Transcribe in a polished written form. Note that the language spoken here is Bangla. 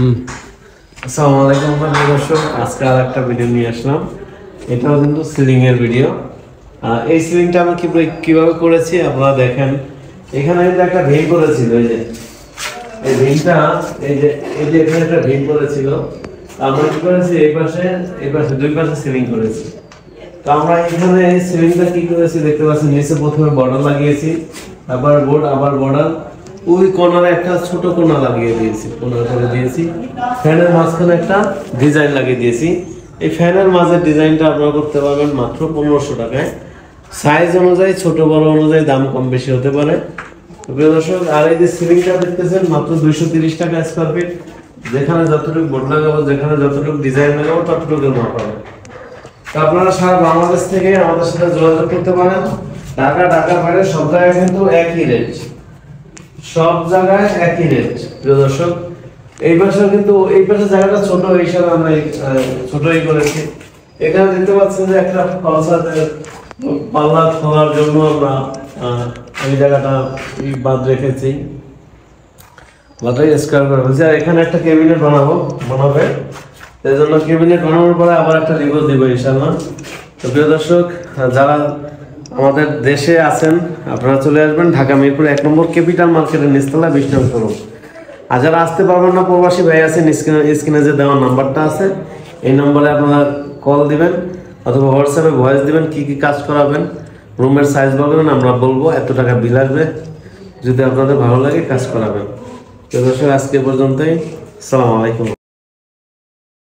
আসসালামু আলাইকুম দর্শক, আজকে আর একটা ভিডিও নিয়ে আসলাম। এটাও কিন্তু সিলিং এর ভিডিও। এই সিলিংটা আমি কিভাবে করেছি আপনারা দেখেন। এখানে কিন্তু একটা ভেন করেছিল, এই যে এই ভেনটা, এই যে এখানে একটা ভেন করেছিল। আমরা কি করেছি, এই পাশে দুই পাশে সিলিং করেছি। তো আমরা এখানে সিলিংটা কি করেছি দেখতে পাচ্ছেন, নিচে প্রথমে বর্ডার লাগিয়েছি, আবার বর্ডার, ওই কর্নারে একটা ছোট কোণা লাগিয়ে দিয়েছি, কোণা করে দিয়েছি। ফ্যানের মাঝখানে একটা ডিজাইন লাগিয়ে দিয়েছি। এই ফ্যানের মাঝের ডিজাইনটা আপনারা করতে পারবেন মাত্র 1500 টাকায়। সাইজ অনুযায়ী ছোট বড় অনুযায়ী দাম কম বেশি হতে পারে। প্রিয় দর্শক, আর এই যে সিলিংটা দেখতেছেন মাত্র 230 টাকা স্কয়ার ফিট। যেখানে যতটুকু বোর্ড লাগাবো, যেখানে যতটুকু ডিজাইন লাগাবো, ততটুকু মাপ পাবেন। তো আপনারা সারা বাংলাদেশ থেকে আমাদের সাথে যোগাযোগ করতে পারেন। ঢাকার বাইরে সব জায়গায় কিন্তু একই রেট, সব জায়গায় একই রেট। প্রিয় দর্শক, এই পাশে জায়গাটা ছোট, এই হিসাবে আমরা ছোটই করেছি। এখানে দেখতে পাচ্ছেন যে একটা ফলসাদের পাল্লা খোলার জন্য আমরা এই জায়গাটা বাদ রেখেছি, বাদাই স্কয়ার করে ফেলছি। আর এখানে একটা ক্যাবিনেট বানাবে, এই জন্য ক্যাবিনেট বানানোর পরে আবার একটা রিভিউ দিব ইনশাআল্লাহ। তো প্রিয় দর্শক, যারা আমাদের দেশে আছেন আপনারা চলে আসবেন ঢাকা মিরপুর 1 নম্বর ক্যাপিটাল মার্কেটের নিচতলা 20 নম্বর শোরুম। আর যারা আসতে পারবেন না, প্রবাসী ভাই আছেন, স্ক্রিনে যে দেওয়া নাম্বারটা আছে, এই নম্বরে আপনারা কল দিবেন অথবা হোয়াটসঅ্যাপে ভয়েস দিবেন, কি কি কাজ করাবেন, রুমের সাইজ বলবেন, আমরা বলবো এত টাকা বিল আসবে। যদি আপনাদের ভালো লাগে কাজ করাবেন। তো দর্শক, আজকে পর্যন্তই। আসসালামু আলাইকুম।